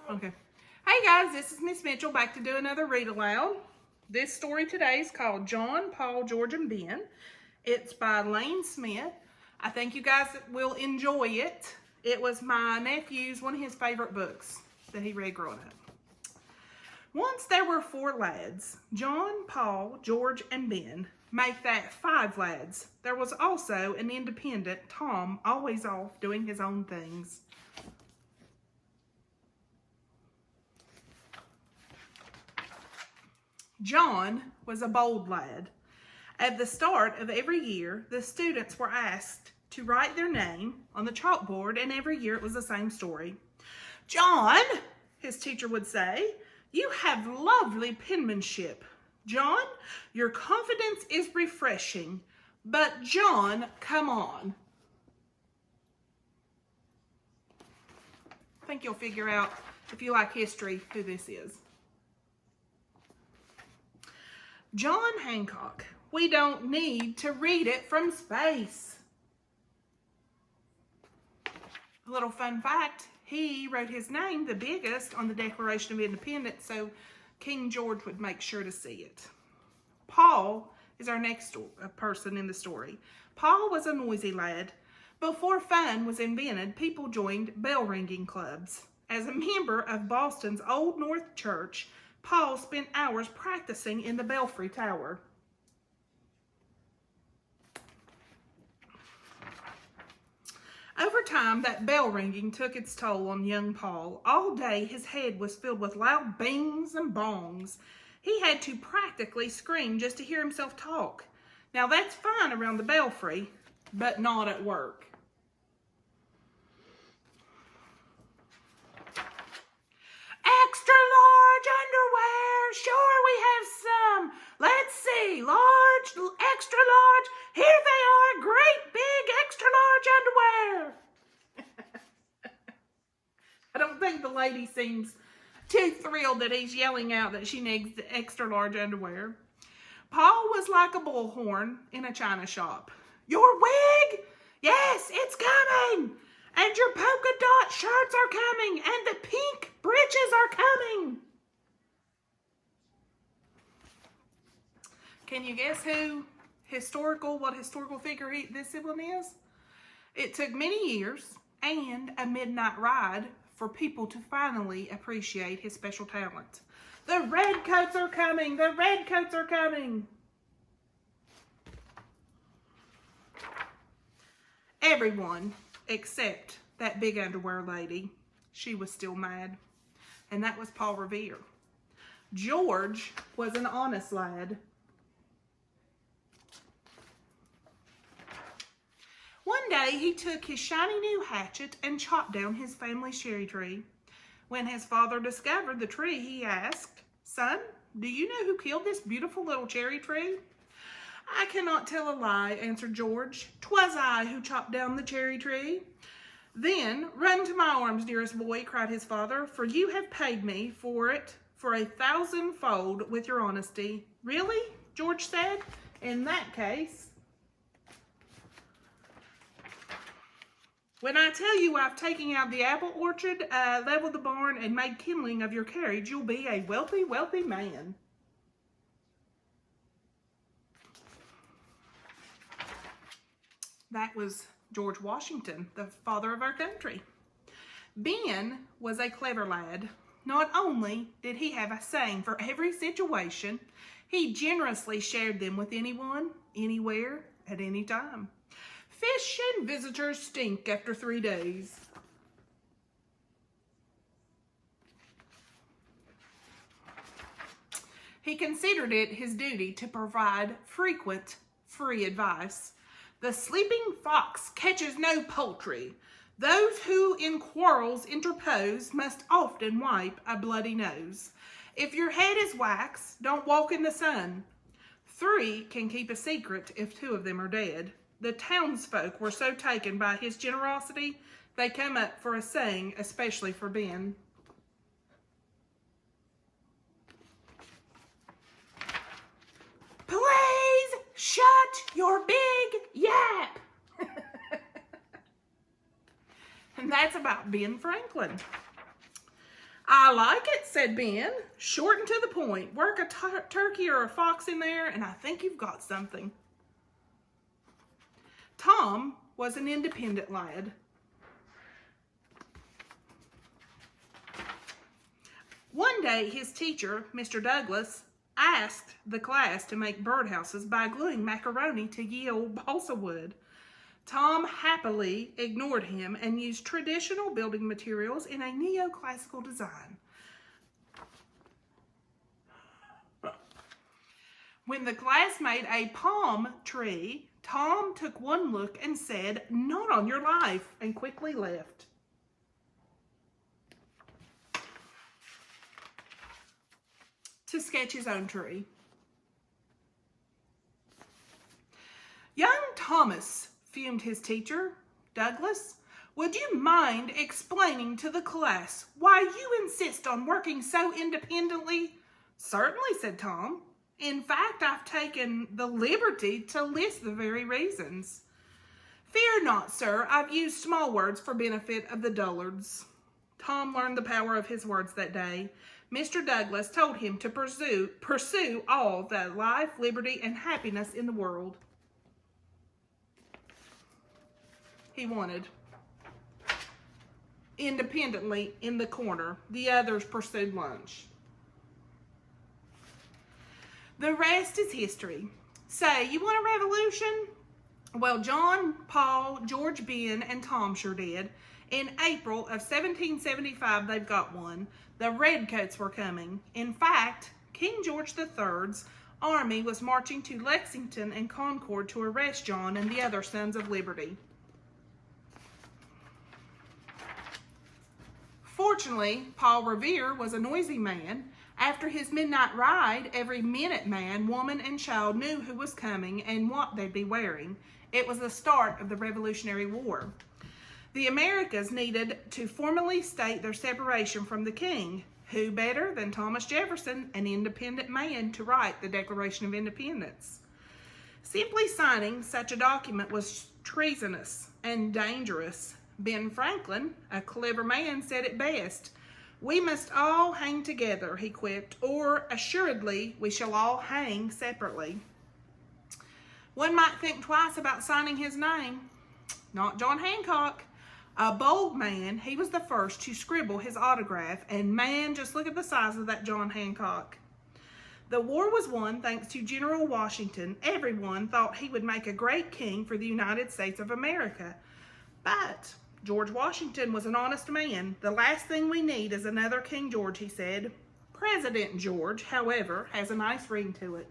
Okay. Hey guys, this is Miss Mitchell back to do another read aloud. This story today is called John, Paul, George, and Ben. It's by Lane Smith. I think you guys will enjoy it. It was my nephew's, one of his favorite books that he read growing up. Once there were 4 lads, John, Paul, George, and Ben. Make that 5 lads. There was also an independent, Tom, always off doing his own things. John was a bold lad. At the start of every year, the students were asked to write their name on the chalkboard, and every year it was the same story. "John," his teacher would say, "you have lovely penmanship. John, your confidence is refreshing. But John, come on." I think you'll figure out, if you like history, who this is. John Hancock. We don't need to read it from space. A little fun fact, he wrote his name the biggest on the Declaration of Independence, so King George would make sure to see it. Paul is our next person in the story. Paul was a noisy lad. Before fun was invented, people joined bell ringing clubs. As a member of Boston's Old North Church, Paul spent hours practicing in the Belfry Tower. Over time, that bell ringing took its toll on young Paul. All day, his head was filled with loud bings and bongs. He had to practically scream just to hear himself talk. Now, that's fine around the belfry, but not at work. "Extra large underwear. Sure, we have some. Let's see. Large, extra large. Here they are. Great big extra large underwear." I don't think the lady seems too thrilled that he's yelling out that she needs the extra large underwear. Paul was like a bullhorn in a china shop. "Your wig? Yes, it's coming. And your polka dot shirts are coming. And the pink breeches are coming." Can you guess what historical figure this one is? It took many years and a midnight ride for people to finally appreciate his special talent. The redcoats are coming. The redcoats are coming. Everyone except that big underwear lady. She was still mad. And that was Paul Revere. George was an honest lad. One day he took his shiny new hatchet and chopped down his family cherry tree. When his father discovered the tree, he asked, "Son, do you know who killed this beautiful little cherry tree?" "I cannot tell a lie," answered George. "'Twas I who chopped down the cherry tree." "Then run to my arms, dearest boy," cried his father, "for you have paid me for it for 1,000-fold with your honesty." "Really?" George said. "In that case, when I tell you I've taken out the apple orchard, leveled the barn, and made kindling of your carriage, you'll be a wealthy, wealthy man." That was George Washington, the father of our country. Ben was a clever lad. Not only did he have a saying for every situation, he generously shared them with anyone, anywhere, at any time. "Fish and visitors stink after 3 days." He considered it his duty to provide frequent, free advice. "The sleeping fox catches no poultry. Those who in quarrels interpose must often wipe a bloody nose. If your head is wax, don't walk in the sun. 3 can keep a secret if 2 of them are dead." The townsfolk were so taken by his generosity, they come up for a saying, especially for Ben. "Please shut your big yap." And that's about Ben Franklin. I like it, said Ben. Short and to the point. Work a turkey or a fox in there, and I think you've got something. Tom was an independent lad. One day, his teacher, Mr. Douglas, asked the class to make birdhouses by gluing macaroni to ye old balsa wood. Tom happily ignored him and used traditional building materials in a neoclassical design. When the class made a palm tree, Tom took one look and said, "Not on your life," and quickly left. To sketch his own tree. Young Thomas, fumed his teacher, Douglas, would you mind explaining to the class why you insist on working so independently? Certainly, said Tom. In fact, I've taken the liberty to list the very reasons. Fear not, sir, I've used small words for benefit of the dullards. Tom learned the power of his words that day. Mr. Douglas told him to pursue all the life, liberty, and happiness in the world he wanted. Independently in the corner, the others pursued lunch. The rest is history. Say, you want a revolution? Well, John, Paul, George, Ben, and Tom sure did. In April of 1775, they've got one. The Redcoats were coming. In fact, King George III's army was marching to Lexington and Concord to arrest John and the other Sons of Liberty. Fortunately, Paul Revere was a noisy man. After his midnight ride, every minute man, woman, and child knew who was coming and what they'd be wearing. It was the start of the Revolutionary War. The Americas needed to formally state their separation from the king. Who better than Thomas Jefferson, an independent man, to write the Declaration of Independence? Simply signing such a document was treasonous and dangerous. Ben Franklin, a clever man, said it best. We must all hang together, he quipped, or assuredly we shall all hang separately. One might think twice about signing his name. Not John Hancock. A bold man, he was the first to scribble his autograph, and man, just look at the size of that John Hancock. The war was won thanks to General Washington. Everyone thought he would make a great king for the United States of America. But George Washington was an honest man. The last thing we need is another King George, he said. President George, however, has a nice ring to it.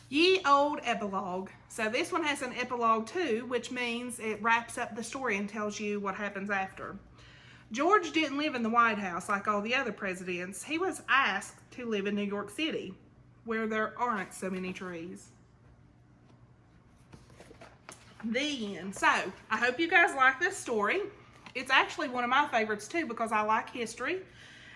Ye old epilogue. So this one has an epilogue too, which means it wraps up the story and tells you what happens after. George didn't live in the White House like all the other presidents. He was asked to live in New York City, where there aren't so many trees. The end. So, I hope you guys like this story. It's actually one of my favorites too because I like history.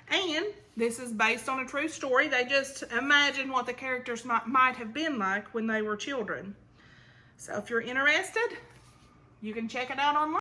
And this is based on a true story. They just imagine what the characters might have been like when they were children. So if you're interested, you can check it out online.